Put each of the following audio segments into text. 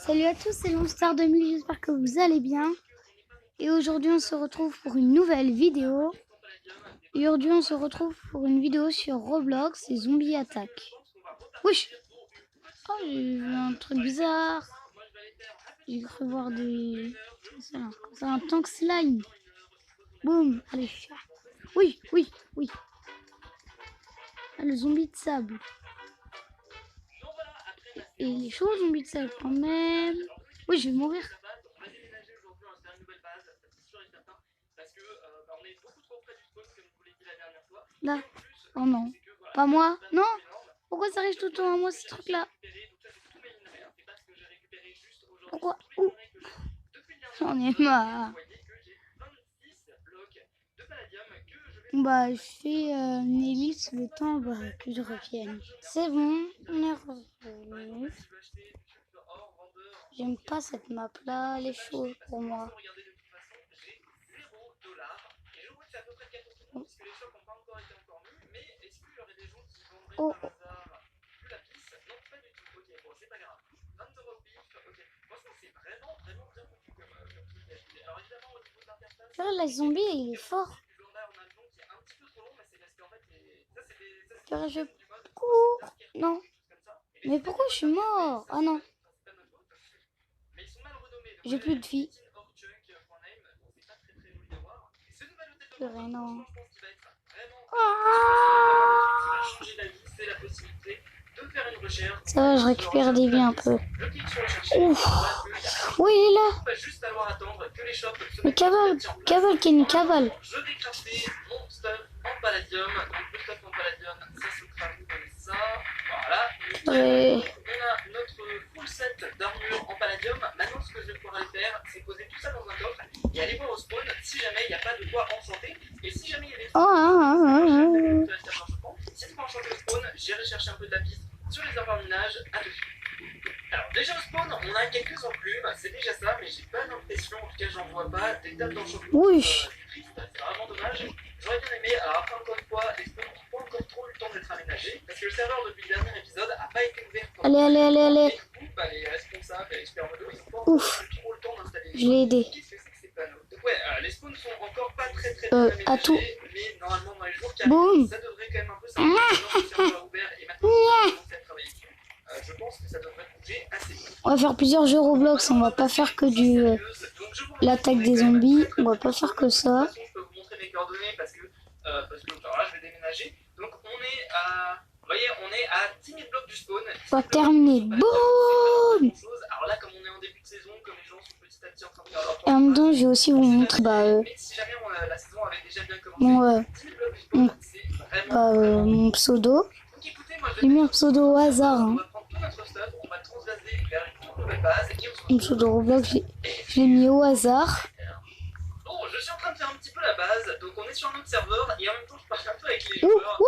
Salut à tous, c'est Lonstar 2000, j'espère que vous allez bien. Et aujourd'hui on se retrouve pour une nouvelle vidéo. Sur Roblox et Zombie Attack. Wesh. Oh, j'ai vu un truc bizarre. J'ai cru voir des... C'est un tank slime. Boum, allez. Oui. Ah, le zombie de sable. Et il est chaud le zombie de sable quand même. Oui, je vais mourir. Là. Oh non. Pas moi. Non. Pourquoi ça arrive tout le temps à moi ce truc là? Pourquoi? Ouh. J'en ai marre. Bah je fais une hélice le temps que je revienne. C'est bon, on est revenu. J'aime pas cette map là, elle est chaude pour moi. Oh. Le zombie il est fort. Je cours. Non. Mais pourquoi je suis mort? Ah non. J'ai plus de vie. Non. Ça va, je récupère des vies un peu. Ouf. Oui, il est là. Mais cavale, Kenny, cavale. Je vais crafter mon stuff en palladium. Donc le stuff en palladium, ça se craft comme ça. Voilà. Ouais. On a notre full set d'armure en palladium. Maintenant, ce que je vais pouvoir aller faire, c'est poser tout ça dans un coffre et aller voir au spawn si jamais il n'y a pas de quoi enchanter. Et si jamais il y a des si tu peux enchanter au spawn, j'irai chercher un peu de la piste sur les arbres minage à tout de suite. Alors déjà au spawn, on a quelques enclumes, c'est déjà ça, mais j'ai pas l'impression, en tout cas j'en vois pas, des tables d'enchantement. Oui. C'est triste, c'est vraiment dommage. J'aurais bien aimé, alors après encore une fois, les spawns n'ont pas encore trop eu le temps d'être aménagés, parce que le serveur depuis le dernier épisode a pas été ouvert pour... Allez. Et du coup, les responsables, les experts modo, ils ont pas encore eu trop le temps d'installer les je l'ai aidé. Qu'est-ce que c'est que ces panneaux? Donc ouais, les spawns sont encore pas très aménagés, à tout. mais normalement dans les jours qui arrivent, ça devrait quand même un peu s'améliorer. Le serveur ouvert et maintenant on commence à travailler dessus. Je pense que ça devrait bouger assez vite. On va faire plusieurs jeux Roblox, on va pas faire que du l'attaque des zombies, on va pas faire que ça. Je peux vous montrer mes coordonnées parce que alors là je vais déménager. Donc on est à, vous voyez, on est à 10 000 blocs du spawn. On va terminer. Boum. Alors là comme on est en début de saison, comme les gens sont petit à petit en train de faire leur Et en même temps, je vais aussi vous montrer mais si jamais la saison avait déjà bien commencé, 10 000 blocs du spawn, c'est vraiment mon pseudo. J'ai mis un pseudo au hasard. Hein. On va prendre tout notre stuff, on va transvaser vers une toute nouvelle base et on se Mon pseudo Roblox, je l'ai mis au hasard. Bon, je suis en train de faire un petit peu la base, donc on est sur un autre serveur et en même temps je parle un peu avec les joueurs et du coup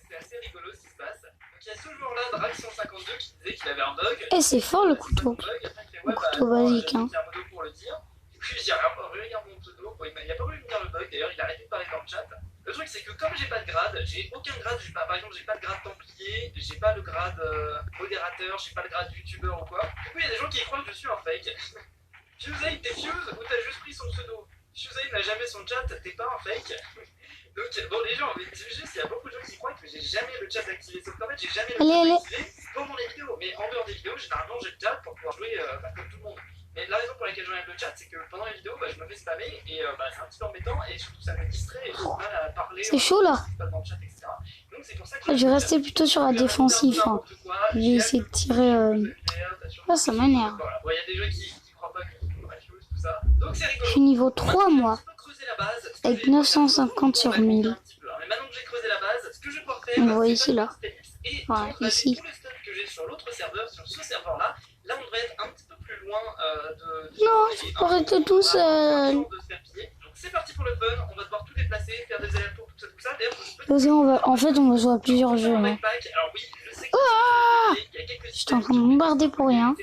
c'est assez rigolo ce qui se passe. Donc il y a ce joueur là, Drag152, qui disait qu'il avait un bug. Et c'est fort le couteau. Le couteau basique. Hein. Il y a un modo pour le dire. Et puis j'ai regarde mon pseudo, il a pas voulu me dire le bug, d'ailleurs il a arrêté de parler dans le chat. Le truc c'est que comme j'ai pas de grade, j'ai aucun grade, par exemple j'ai pas le grade templier, j'ai pas le grade modérateur, j'ai pas le grade youtubeur ou quoi. Du coup il y a des gens qui croient que je suis un fake. Fusey, t'es Fuse ou t'as juste pris son pseudo? Fusey n'a jamais son chat, t'es pas un fake. Donc bon les gens, mais juste il y a beaucoup de gens qui croient que j'ai jamais le chat activé, sauf qu'en fait j'ai jamais le chat activé pendant les vidéos. Mais en dehors des vidéos, généralement j'ai le chat pour pouvoir jouer comme tout le monde. Mais la raison pour laquelle j'enlève le chat, c'est que pendant les vidéos, je me fais spammer et c'est un petit peu embêtant et surtout ça me distrait et j'ai du mal à parler. C'est chaud là. Dans le chat, etc. Donc c'est pour ça que je vais rester plutôt sur la défensive. Hein. Je vais essayer de tirer. Ça m'énerve. Voilà. Bon, y a des gens qui croient pas que tout ça. Donc c'est rigolo. Je suis niveau 3 moi. Avec 950 sur 1000. Mais maintenant que j'ai creusé la base, ce que je vais pouvoir faire, on voit ici là. Et voilà, ici. tout le stuff que j'ai sur l'autre serveur, sur ce serveur là, là on devrait être un petit peu plus loin de non, faut pas rester tout seul. Donc c'est parti pour le fun, on va devoir tout déplacer, faire des allers-retours, tout ça. D'ailleurs, en fait on va jouer à plusieurs jeux. Hein. Alors oui, je sais que j'étais en train de bombarder pour rien.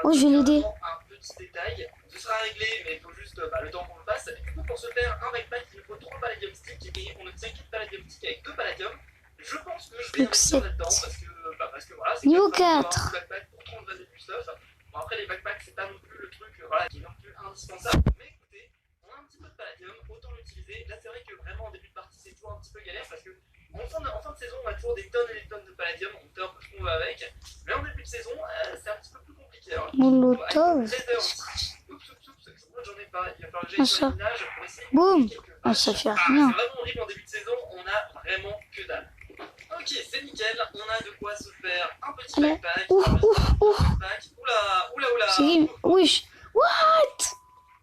Oh, je vais l'aider. Un petit détail, ce sera réglé, mais il faut juste le temps qu'on le passe. Du coup, pour se faire un backpack, il nous faut 3 palladium sticks et on obtient 4 palladium sticks avec 2 palladium. Je pense que je vais investir là-dedans parce que voilà, c'est niveau 4. Pour 30 vases du stuff. Bon, après, après les backpacks c'est pas non plus le truc voilà, qui est non plus indispensable. Mais écoutez, on a un petit peu de palladium, autant l'utiliser. Là c'est vrai que vraiment en début de partie c'est toujours un petit peu galère parce que en fin de saison on a toujours des tonnes et des tonnes de palladium, on fait un peu ce qu'on veut avec. Mais en début de saison c'est un petit peu plus compliqué. Hein. Molotov. Moi j'en ai pas, il va falloir que j'aille sur le minage pour essayer de Boum. quelques vaches. Ah, ça fait C'est rien. vraiment horrible en début de saison, on a vraiment que dalle. Ok, c'est nickel, on a de quoi se faire un petit Allez. backpack. Ouf, ouf, ouf. Oula. C'est... Oui. What?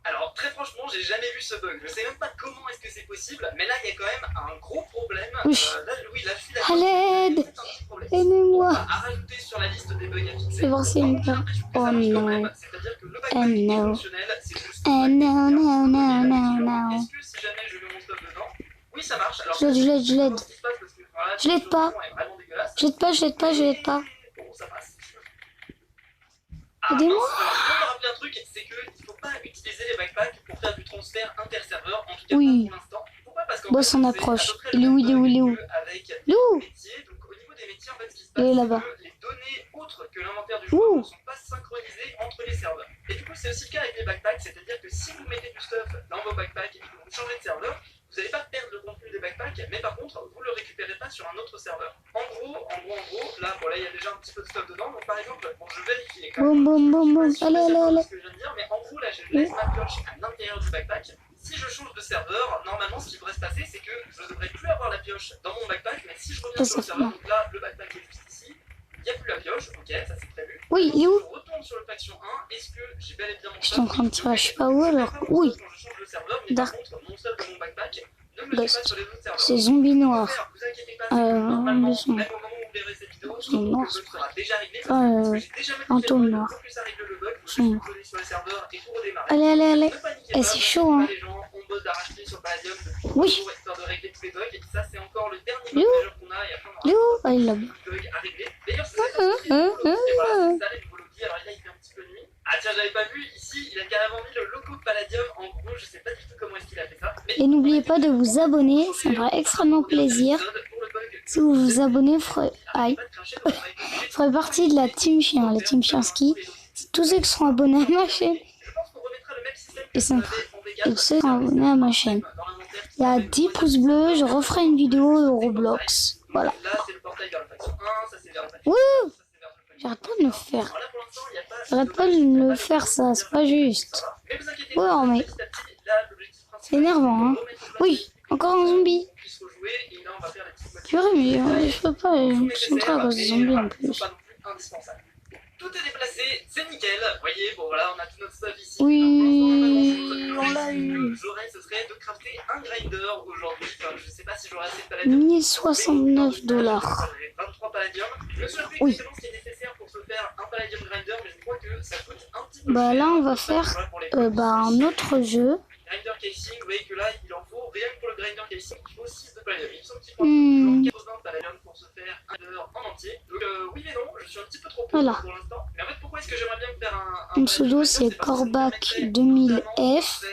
Alors très franchement, j'ai jamais vu ce bug. Je sais même pas comment est-ce que c'est possible, mais là il y a quand même un gros problème. Oui. Là je suis d'accord. À l'aide. C'est un petit problème. Aidez-moi. À rajouter sur la liste des bugs à fixer. C'est voir si une peur. Oh non. C'est-à-dire que le Oh backpack est no. fonctionnel, c'est juste. Oh non, non, non, non, non. Est-ce que si jamais je mets mon stuff dedans, oui ça marche. Alors Je l'aide. Je l'aide pas. Je l'aide pas. Bon, ça passe. Aidez-moi. Je me rappeler un truc, c'est qu'il ne faut pas utiliser les backpacks pour faire du transfert interserveur, en tout cas Oui. pas pour l'instant. Pourquoi? Parce qu'en Boss fait, en c'est approche. à peu près Il est le où, même il est où, il est où? bug avec les Lou. métiers. Donc au niveau des métiers, en fait, ce qui se Il est passe, là-bas. c'est que les données autres que l'inventaire du joueur ne sont pas synchronisées entre les serveurs. Et du coup, c'est aussi le cas avec les backpacks, c'est-à-dire que si vous mettez du stuff dans vos backpacks et que vous changez de serveur, vous n'allez pas perdre le contenu des backpacks, mais par contre, vous ne le récupérez pas sur un autre serveur. En gros, là, bon, là, il y a déjà un petit peu de stuff dedans. Donc, par exemple, bon, je vérifie quand même. Boum, boum, boum, boum. Je sais pas Allez, si allez, allez. ce que je viens de dire, mais en gros, là, je laisse ma pioche à l'intérieur du backpack. Si je change de serveur, normalement, ce qui devrait se passer, c'est que je ne devrais plus avoir la pioche dans mon backpack, mais si je reviens sur le serveur, donc là, le backpack est juste ici. Il n'y a plus la pioche, ok, ça c'est prévu. Oui, il est où? Je retourne sur le faction 1, est-ce que j'ai bel et bien mon Je suis en train de tirer, je sais pas où alors. Oui. Quand je change de serveur, mais par contre, mon stuff de mon backpack ne me suit pas sur les autres serveurs. C'est zombie noir. Vous inquiétez pas, normalement, ils sont même au moment où vous verrez cette vidéo, sont noirs. le bug sera déjà réglé. Ah, Parce que j'ai déjà mis fantôme le noir. pour que ça règle le bug, Sont vous noirs. pouvez sur le serveur et tout redémarrer. Allez, allez, allez. Ne paniquez Eh, pas, c'est ne chaud, paniquez hein. pas, les gens, on bosse d'arrache-pied sur Palladium depuis Oui. toujours, histoire de régler tous les bugs. Et ça, c'est encore le dernier Lou. bug majeur qu'on a. Il y a plein de Il est où? Ah, il est là. bugs à régler. D'ailleurs, c'est ça, et voilà, c'est ça les nouveaux lobbies. Alors là, il fait un petit peu nuit. Ah tiens, j'avais pas vu, ici, il a carrément mis le logo de Palladium en gros, je sais pas du tout comment est-ce qu'il a fait ça. Mais Et n'oubliez pas de vous abonner, ça me ferait extrêmement plaisir. Si vous vous abonnez, aïe. Vous ferez partie de la team chien, la team chienski. C'est tous ceux qui seront abonnés à ma chaîne. Et ceux qui seront abonnés à ma chaîne. Il y a 10 pouces bleus, je referai une vidéo de Roblox. Voilà. Wouh! J'arrête pas de me faire. J'arrête pas de me faire ça, c'est pas juste. Ouais, mais c'est énervant, hein. Oui, encore un zombie. Purée, mais je peux pas me concentrer à cause des zombies en plus. Tout est déplacé, c'est nickel. Vous voyez, bon voilà, on a tout notre stuff ici. Oui, on l'a eu. J'aurais, ce serait de crafter un grinder aujourd'hui. Enfin, je sais pas si j'aurai assez de palladium. 1069 $. 23 palladium. Je me souviens plus Oui. exactement ce qui est nécessaire pour se faire un palladium grinder, mais je crois que ça coûte un petit peu Bah cher. là, on va faire un autre jeu. Grinder casing, vous voyez que là, il en faut, rien que pour le grinder casing, il faut 6 de palladium. Il me semble qu'il faut genre 80 palladium pour se faire un grinder en entier. Donc oui et non, je suis un petit peu trop pauvre Voilà. pour l'instant. Mais en fait, pourquoi est-ce que j'aimerais bien me faire un Mon pseudo c'est Corbac 2000F.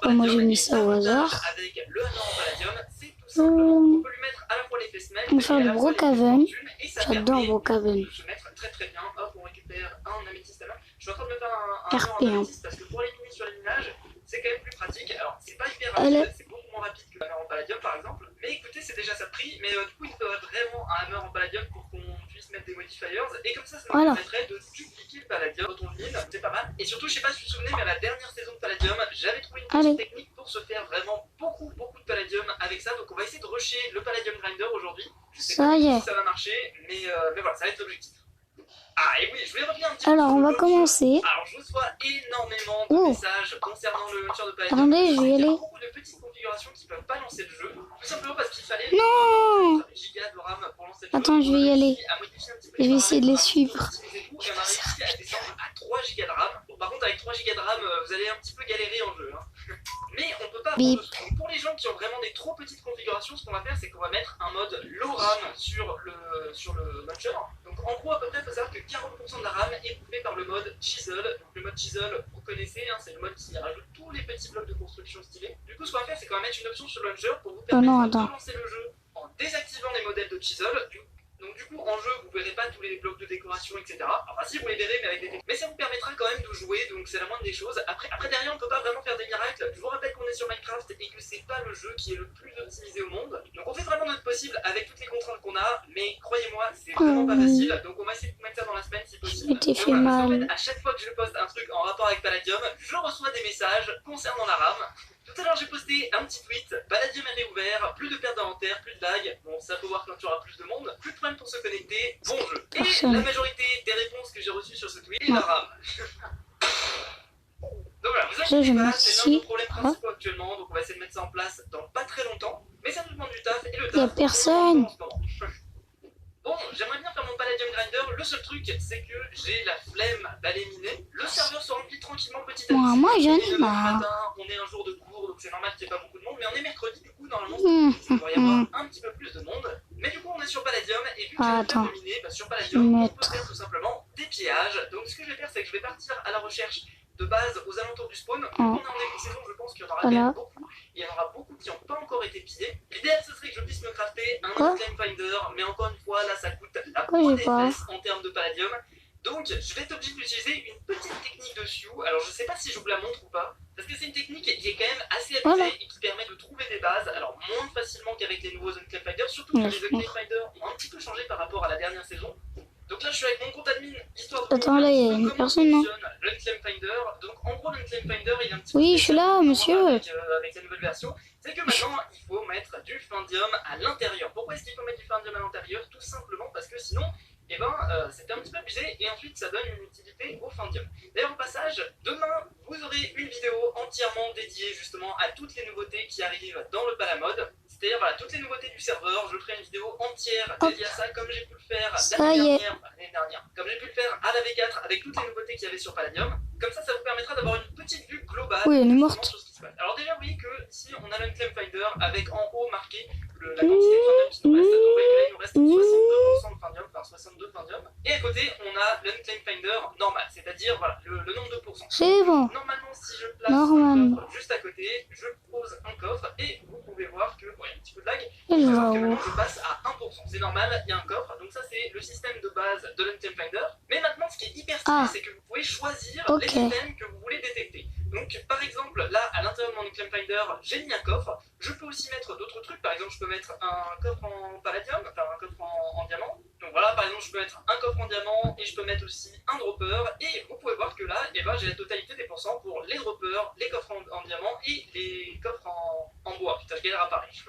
Oh, moi j'ai mis ça au hasard. avec le hammer en palladium, c'est tout simplement, on peut lui mettre à la fois l'effet semelle, On va faire et à le la fois Brookhaven. l'effet fortune, et ça J'adore permet Brookhaven. de se mettre très très bien. Hop, on récupère un améthyste hammer. Je suis en train de me faire un RP, hammer en hein. améthyste parce que pour les mini sur les minages, c'est quand même plus pratique. Alors, c'est pas hyper Elle rapide, c'est beaucoup moins rapide que le hammer en palladium par exemple. Mais écoutez, c'est déjà ça de prix. Mais du coup, il faudrait vraiment un hammer en palladium pour qu'on puisse mettre des modifiers. Et comme ça nous Voilà. permettrait de dupliquer le palladium dans ton mine. C'est pas mal. Et surtout, je sais pas si vous vous souvenez, mais à la dernière saison de Palladium, j'avais trouvé une petite Allez. technique pour se faire vraiment beaucoup de palladium avec ça. Donc, on va essayer de rusher le palladium grinder aujourd'hui. Je sais Ça pas y est. si ça va marcher, mais voilà, ça va être l'objectif. Ah, et oui, je voulais revenir un petit peu. Alors sur on le va launcher. commencer. Alors, je reçois énormément de Oh. messages concernant le launcher de Palladium. Attendez, je vais y Il y a aller. beaucoup de petites configurations qui peuvent pas lancer le jeu. Tout simplement parce qu'il fallait Non! giga de RAM pour lancer le jeu. Attends, je vais y On a aller. réussi à modifier un petit peu Je vais les essayer de les paramètres suivre. pour optimiser tout, et on a réussi à descendre à 3 Go de RAM. Bon, par contre, avec 3 Go de RAM, vous allez un petit peu galérer en jeu. Hein. Mais on peut pas. Bip. Pour les gens qui ont vraiment des trop petites configurations, ce qu'on va faire, c'est qu'on va mettre un mode low RAM sur le launcher. Donc en gros, à peu près, il faut savoir que 40% de la RAM est bouffée par le mode Chisel. Donc le mode Chisel, vous connaissez, hein, c'est le mode qui rajoute tous les petits blocs de construction stylés. Du coup, ce qu'on va faire, c'est qu'on va mettre une option sur le launcher pour vous permettre non, de attends. lancer le jeu en désactivant les modèles de Chisel. Donc du coup, en jeu, vous verrez pas tous les blocs de décoration, etc. Enfin, si, vous les verrez, mais avec des... Mais ça vous permettra quand même de jouer, donc c'est la moindre des choses. Après derrière, on peut pas vraiment faire des miracles. Je vous rappelle qu'on est sur Minecraft et que c'est pas le jeu qui est le plus optimisé au monde. Donc on fait vraiment notre possible avec toutes les contraintes qu'on a, mais croyez-moi, c'est vraiment pas facile. Donc on va essayer de mettre ça dans la semaine si possible. Je t'ai fait voilà, parce qu'en mal. fait, à chaque fois que je poste un truc en rapport avec Palladium, je reçois des messages concernant la RAM. Tout à l'heure, j'ai posté un petit tweet. Palladium est réouvert, plus de pertes d'inventaire, plus de lag. Bon, ça peut voir quand tu auras plus de monde. Plus de problème pour se connecter. Bon jeu. Et Personne. la majorité des réponses que j'ai reçues sur ce tweet est la RAM. Donc voilà, vous inquiétez pas, c'est l'un de nos problèmes principaux actuellement. Donc on va essayer de mettre ça en place dans pas très longtemps. Mais ça nous demande du taf et le taf. Y a personne. En ce moment. Bon, j'aimerais bien faire mon Palladium Grinder. Le seul truc, c'est que j'ai la flemme d'aller miner. Le serveur se remplit tranquillement petit à petit. Moi j'en ai On est marre. matin, on est un jour de cours, donc c'est normal qu'il n'y ait pas beaucoup de monde. Mais on est mercredi, du coup, normalement, il devrait y avoir un petit peu plus de monde. Mais du coup, on est sur Palladium. Et vu que j'ai Attends. de miner, sur Palladium, on peut faire tout simplement des pillages. Donc ce que je vais faire, c'est que je vais partir à la recherche de base aux alentours du spawn. Vu qu'on est en début de saison, je pense qu'il y en aura quand même beaucoup. Il y en aura beaucoup qui n'ont pas encore été pillés. L'idéal, ce serait que je puisse me crafter un Unclaimed Finder. Mais encore une fois, là, ça coûte la peau des fesses en termes de Palladium. Donc, je vais être obligé d'utiliser une petite technique dessus. Alors, je sais pas si je vous la montre ou pas. Parce que c'est une technique qui est quand même assez abusée et qui permet de trouver des bases. Alors, moins facilement qu'avec les nouveaux Unclaimed Finders. Surtout que les Unclaimed Finders ont un petit peu changé par rapport à la dernière saison. Donc là, je suis avec mon compte admin, histoire de Attends, là, il y a une personne, non? l'Unclaimed Finder. Donc, en gros, l'Unclaimed Finder, il est un petit peu... Oui, je suis là, monsieur. Avec la nouvelle version, c'est que maintenant, il faut mettre du Findium à l'intérieur. Pourquoi est-ce qu'il faut mettre du Findium à l'intérieur? Tout simplement parce que sinon, eh ben, c'était un petit peu abusé et ensuite, ça donne une utilité au Findium. D'ailleurs, au passage, demain, vous aurez une vidéo entièrement dédiée justement à toutes les nouveautés qui arrivent dans le Palamode. C'est-à-dire, voilà, toutes les nouveautés du serveur, je ferai une vidéo entière dédiée à ça, comme j'ai pu le faire l'année dernière, comme j'ai pu le faire à la V4 avec toutes les nouveautés qu'il y avait sur Palladium. Comme ça vous permettra d'avoir une petite vue globale elle est morte. sur ce qui se passe. Alors déjà, vous voyez que ici, on a l'Unclaimed Finder avec en haut marqué la quantité de Findium qui nous reste. Donc, vous voyez que là, il nous reste 62% de Findium, enfin 62 Findium. Et à côté, on a l'Unclaimed Finder normal, c'est-à-dire voilà, le nombre de pourcents. C'est bon. Normalement, si je place un coffre juste à côté, je pose un coffre et vous pouvez voir que, bon, il y a un petit peu de lag, que maintenant je passe à 1%. C'est normal, il y a un coffre, donc ça c'est le système de base de l'Unclaimed Finder. Mais maintenant, ce qui est hyper stylé, c'est que vous pouvez choisir les items que vous voulez détecter. Donc, par exemple, là, à l'intérieur de mon Unclaimed Finder, j'ai mis un coffre. Je peux aussi mettre d'autres trucs. Par exemple, je peux mettre un coffre en palladium, enfin un coffre en diamant. Donc voilà, par exemple, je peux mettre un coffre en diamant et je peux mettre aussi un dropper. Et vous pouvez voir que là, eh ben, j'ai la totalité des pourcents pour les droppers, les coffres en diamant et les coffres en bois. Putain, je galère à Paris.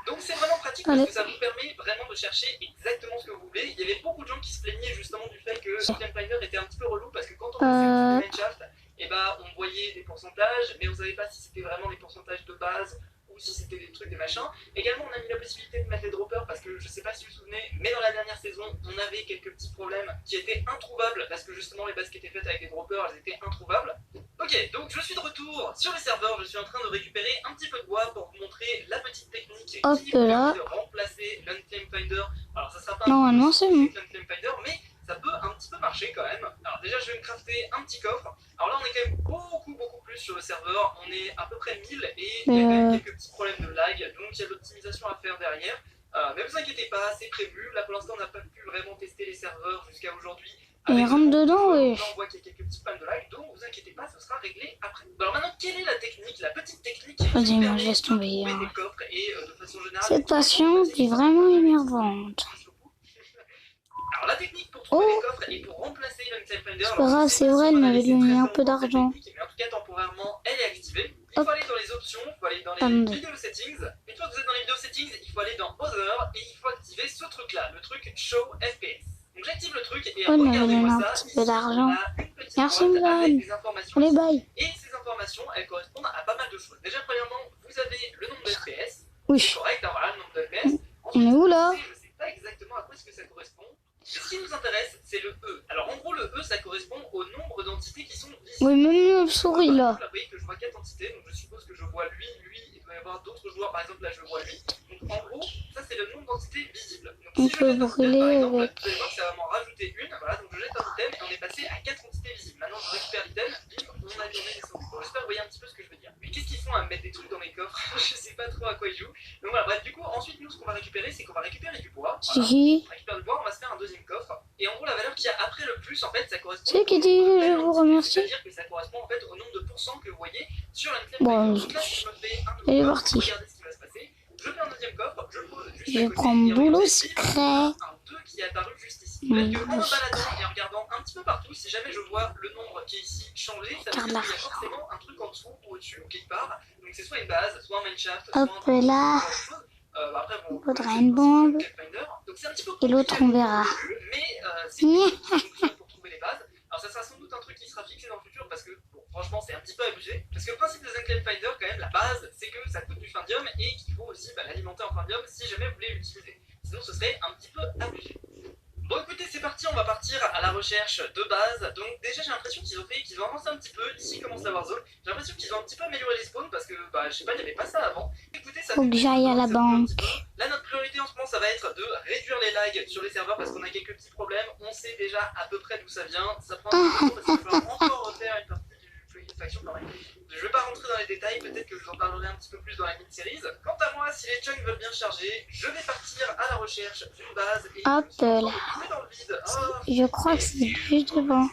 Donc c'est vraiment pratique parce que ça vous permet vraiment de chercher exactement ce que vous voulez. Il y avait beaucoup de gens qui se plaignaient justement du fait que l'Unclaimed Finder était un petit peu relou parce que quand on faisait le Mineshaft, et bah on voyait des pourcentages, mais on savait pas si c'était vraiment des pourcentages de base ou si c'était des trucs, des machins. Également, on a mis la possibilité de mettre les droppers parce que je sais pas si vous vous souvenez, mais dans la dernière saison, on avait quelques petits problèmes qui étaient introuvables parce que justement les bases qui étaient faites avec des droppers, elles étaient introuvables. Ok, donc je suis de retour sur le serveur, je suis en train de récupérer un petit peu de bois pour vous montrer la petite technique qui permet de remplacer l'Unclaimed Finder. Alors ça sera pas normalement c'est bon. l'Unclaimed Finder, mais ça peut un petit peu marcher quand même. Alors déjà, je vais me crafter un petit coffre. Alors là, on est quand même beaucoup plus sur le serveur. On est à peu près 1000 et il y a quand même quelques petits problèmes de lag. Donc il y a de l'optimisation à faire derrière. Mais vous inquiétez pas, c'est prévu. Là, pour l'instant, on n'a pas pu vraiment tester les serveurs jusqu'à aujourd'hui. Et rentre dedans, oui. On voit qu'il y a quelques petits problèmes de lag. Donc vous inquiétez pas, ce sera réglé après. Alors maintenant, quelle est la technique, la petite technique qui Vas-y, moi, permet je laisse tomber. de trouver des coffres et de façon générale... Cette patience est vraiment énervante. Alors la technique pour trouver les coffres et pour remplacer l'Unclaimed Finder... C'est pas grave, c'est vrai, elle m'avait donné un peu d'argent. Mais en tout cas, temporairement, elle est activée. Il faut aller dans les options, il faut aller dans les vidéo settings. Une fois que vous êtes dans les vidéo settings, il faut aller dans Other et il faut activer ce truc-là, le truc Show FPS. Donc j'active le truc et regardez-moi ça. Ici, on a une petite boîte avec des informations. Et ces informations, elles correspondent à pas mal de choses. Déjà, premièrement, vous avez le nombre de FPS. C'est correct, hein, voilà, le nombre de FPS. On est où là? Je sais pas exactement à quoi est-ce que ça correspond. Mais ce qui nous intéresse, c'est le E. Alors en gros, le E, ça correspond au nombre d'entités qui sont visibles. Oui, même une souris là. Vous voyez que je vois 4 entités, donc je suppose que je vois lui, il doit y avoir d'autres joueurs, par exemple là je vois lui. Donc en gros, ça c'est le nombre d'entités visibles. Donc On si peut je jette brûler un item, par exemple, avec... vous allez voir que ça va m'en rajouter une. Voilà, donc je jette un item et on est passé à 4 entités visibles. Maintenant je récupère l'item, bim, mon avion est descendu. Bon, j'espère que vous voyez un petit peu ce que je veux dire. Mais qu'est-ce qu'ils font à mettre des trucs dans mes coffres? Je sais pas trop à quoi ils jouent. Donc voilà, bref, du coup, ensuite, nous, ce qu'on va récupérer, c'est qu'on va récupérer du bois. Voilà. On récupère du bois, on va se faire un deuxième coffre. Et en gros, la valeur qu'il y a après le plus, en fait, ça correspond. C'est qui dit je vous remercie. C'est-à-dire que ça correspond en fait au nombre de pourcents que vous voyez sur l'Enclave. Bon, donc là, si je me fais un elle est nouveau partie. coffre, regardez ce qui va se passer. Je fais un deuxième coffre, je le pose juste Je à côté. prends et boulot regardez, secret. un 2 qui est apparu juste ici. Mon Peut-être qu'en me boulot baladant et en regardant un petit peu partout, si jamais je vois le nombre qui est ici changer, ça veut dire qu'il y a forcément un truc en dessous ou au-dessus ou quelque part. Donc c'est soit une base, soit un mineshaft, soit un Hop là. après, bon, Il faudra une bombe. donc c'est un petit peu Et l'autre, on verra. mais c'est une fonction pour trouver les bases. Alors ça sera sans doute un truc qui sera fixé dans le futur parce que bon, franchement c'est un petit peu abusé. Parce que le principe des Enclave Finder, quand même, la base, c'est que ça coûte du findium et qu'il faut aussi l'alimenter en findium si jamais vous voulez l'utiliser. Sinon ce serait un petit peu abusé. Bon écoutez, c'est parti, on va partir à la recherche de base. Donc déjà j'ai l'impression qu'ils ont avancé un petit peu. Ici commence la Warzone. J'ai l'impression qu'ils ont un petit peu amélioré les spawns parce que je sais pas, il n'y avait pas ça avant. Écoutez, ça Faut que j'aille à la banque. Là notre priorité en ce moment ça va être de réduire les lags sur les serveurs parce qu'on a quelques petits problèmes. On sait déjà à peu près d'où ça vient. Ça prend un peu de temps parce qu'il va falloir encore refaire une partie du faction pareil. Je vais pas rentrer dans les détails, peut-être que je vous en parlerai un petit peu plus dans la mini-series. Quant à moi, si les chunks veulent bien charger, je vais partir à la recherche d'une base et Hop là. dans le vide. Oh, Je crois que c'est juste devant.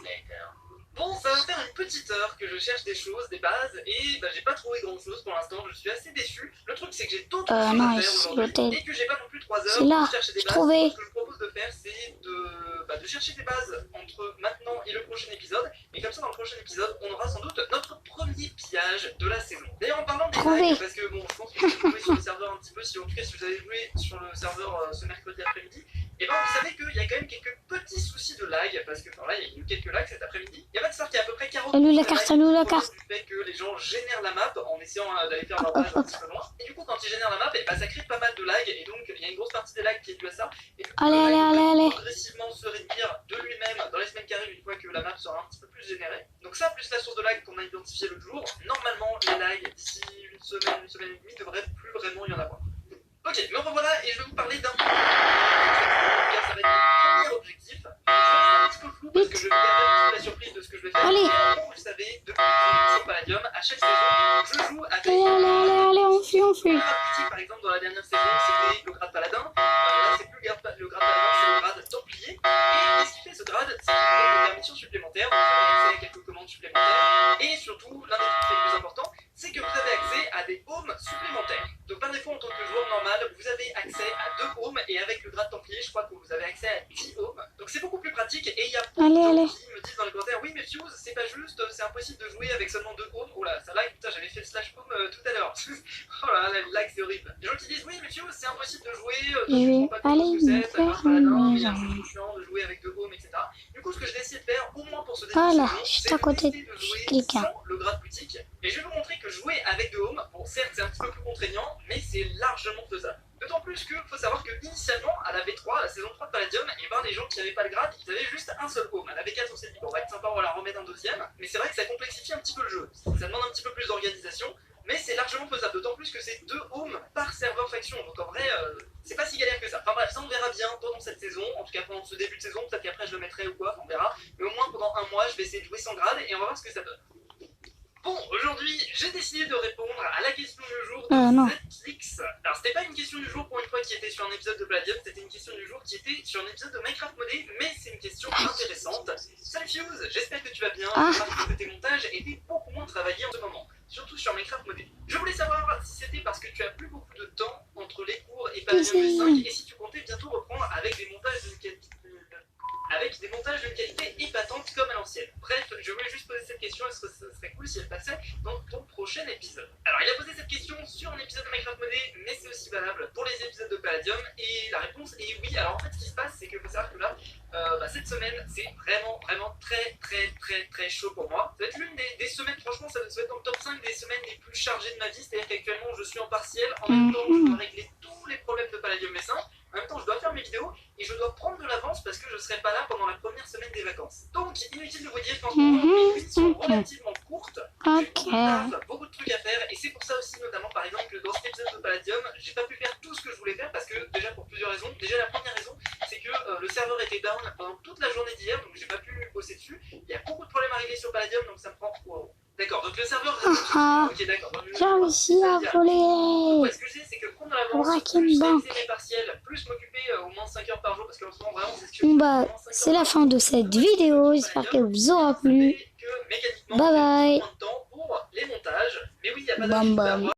bon, ça va faire une petite heure que je cherche des choses, des bases, et j'ai pas trouvé grand chose pour l'instant, je suis assez déçu. Le truc c'est que j'ai d'autres choses non, à faire ici, aujourd'hui, l'hôtel. et que j'ai pas non plus 3 heures C'est là, pour chercher des j'ai bases. trouvé. Ce que je propose de faire, c'est de chercher des bases entre maintenant et le prochain épisode, et comme ça dans le prochain épisode, on aura sans doute notre premier pillage de la saison. D'ailleurs en parlant des lags, parce que bon, je pense que vous avez joué sur le serveur un petit peu, si en tout cas si vous avez joué sur le serveur ce mercredi après-midi, et ben vous savez qu'il y a quand même quelques petits soucis de lag, parce que là il y a eu quelques lags cet après-midi. Il y a pas de savoir qu'il y a à peu près 40 Salut la carte, salut la carte. du fait que les gens génèrent la map en essayant d'aller faire leur page un petit peu loin. Et du coup quand ils génèrent la map, et ça crée pas mal de lag, et donc il y a une grosse partie des lags qui est due à ça. Et du coup, Allez. progressivement se réduire de lui-même dans les semaines qui arrivent une fois que la map sera un petit peu plus générée. Donc ça, plus la source de lag qu'on a identifiée l'autre jour, normalement les lags d'ici une semaine et demie devrait plus vraiment y en avoir. Ok, me revoilà et je vais vous parler d'un ça va être mon premier objectif. Je vais rester un petit peu flou parce que je vais vous garder un petit peu la surprise de ce que je vais faire. Allez. Comme vous le savez, depuis que je joue Palladium, à chaque saison, je joue avec Allez, on fuit. le grade critique, par exemple, dans la dernière saison, c'était le grade Paladin. Là, c'est plus le grade Paladin, c'est le grade Templier. Et ce qui fait ce grade, c'est qu'il vous donne des permissions supplémentaires. Vous avez accès à quelques commandes supplémentaires. Et surtout, l'un des trucs les plus importants, c'est que vous avez accès à des homes supplémentaires. Donc par défaut, en tant que joueur normal, vous avez accès à 2 homes et avec le grade Templier, je crois que vous avez accès à 10 homes. Donc c'est beaucoup plus pratique et il y a beaucoup de gens qui me disent dans les commentaires, oui mais Fuse, c'est pas juste, c'est impossible de jouer avec seulement 2 homes. Oh là, ça lag, putain, j'avais fait le slash home tout à l'heure. Oh là, le lag c'est horrible. Les gens qui disent, oui mais Fuse, c'est impossible de jouer, Je vais aller me faire une maison. c'est chiant de jouer avec 2 homes, etc. Du coup, ce que j'ai décidé de faire, au moins pour ce début Voilà, de saison, juste c'est à côté de de jouer quelqu'un. sans le grade boutique. Et je vais vous montrer que jouer avec 2 homes, bon certes c'est un petit peu plus contraignant, mais c'est largement faisable. D'autant plus qu'il faut savoir que initialement, à la V3, à la saison 3 de Palladium, et les gens qui n'avaient pas le grade, ils avaient juste un seul home. À la V4, on s'est dit, bon, on va être sympa, on va la remettre un deuxième, mais c'est vrai que ça complexifie un petit peu le jeu. Ça demande un petit peu plus d'organisation, mais c'est largement faisable, d'autant plus que c'est 2 homes par serveur faction, donc en vrai, c'est pas si galère que ça. Enfin bref, ça on verra bien pendant cette saison, en tout cas pendant ce début de saison, peut-être qu'après je le mettrai ou quoi, on verra, mais au moins pendant un mois, je vais essayer de jouer sans grade, et on va voir ce que ça donne. Bon, aujourd'hui, j'ai décidé de répondre à la question du jour de Netflix. Alors, c'était pas une question du jour pour une fois qui était sur un épisode de Palladium, c'était une question du jour qui était sur un épisode de Minecraft modé, mais c'est une question intéressante. Salut Fuse, j'espère que tu vas bien. J'espère que tes montages étaient beaucoup moins travaillés en ce moment, surtout sur Minecraft modé. Je voulais savoir si c'était parce que tu as plus beaucoup de temps entre les cours et Palladium V5, et si tu comptais bientôt reprendre avec des montages d'une qualité épatante comme à l'ancienne. Bref, je voulais juste poser cette question, est-ce que ce serait cool si elle passait dans ton prochain épisode? Alors, il a posé cette question sur un épisode de Minecraft modé, mais c'est aussi valable pour les épisodes de Palladium, et la réponse est oui. Alors en fait, ce qui se passe, c'est que faut savoir que là, cette semaine, c'est vraiment très chaud pour moi. Ça va être l'une des semaines, franchement, ça va être dans le top 5 des semaines les plus chargées de ma vie, c'est-à-dire qu'actuellement, je suis en partiel, en même temps, je dois régler tous les problèmes de Palladium V5, en même temps, je dois faire mes vidéos, et je dois prendre de l'avance parce que je serai pas là pendant la première semaine des vacances. Donc, inutile de vous dire qu'en ce moment, mes nuits sont relativement courtes, j'ai beaucoup de trucs à faire, et c'est pour ça aussi, notamment, par exemple, que dans cet épisode de Palladium, j'ai pas pu faire tout ce que je voulais faire parce que, déjà pour plusieurs raisons. Déjà, la première raison, c'est que le serveur était down pendant toute la journée d'hier, donc j'ai pas pu bosser dessus. Il y a beaucoup de problèmes à régler sur Palladium, donc ça me prend D'accord, donc le serveur... Ah, Ok, d'accord. Donc, j'ai réussi à voler. ce que je dis, c'est que prendre de l'avance, Braquer une plus banque. réaliser mes partiels, plus m'occuper au moins 5 heures par jour, parce qu'en ce moment, vraiment, c'est ce que Bon je fais, bah, vraiment 5 heures c'est la par fin jour. de cette vidéo. J'espère qu'elle vous aura plu. Que mécaniquement, Bye j'ai bye. moins de temps pour les montages. Mais oui, il n'y a pas Bam d'habitude à bam. avoir.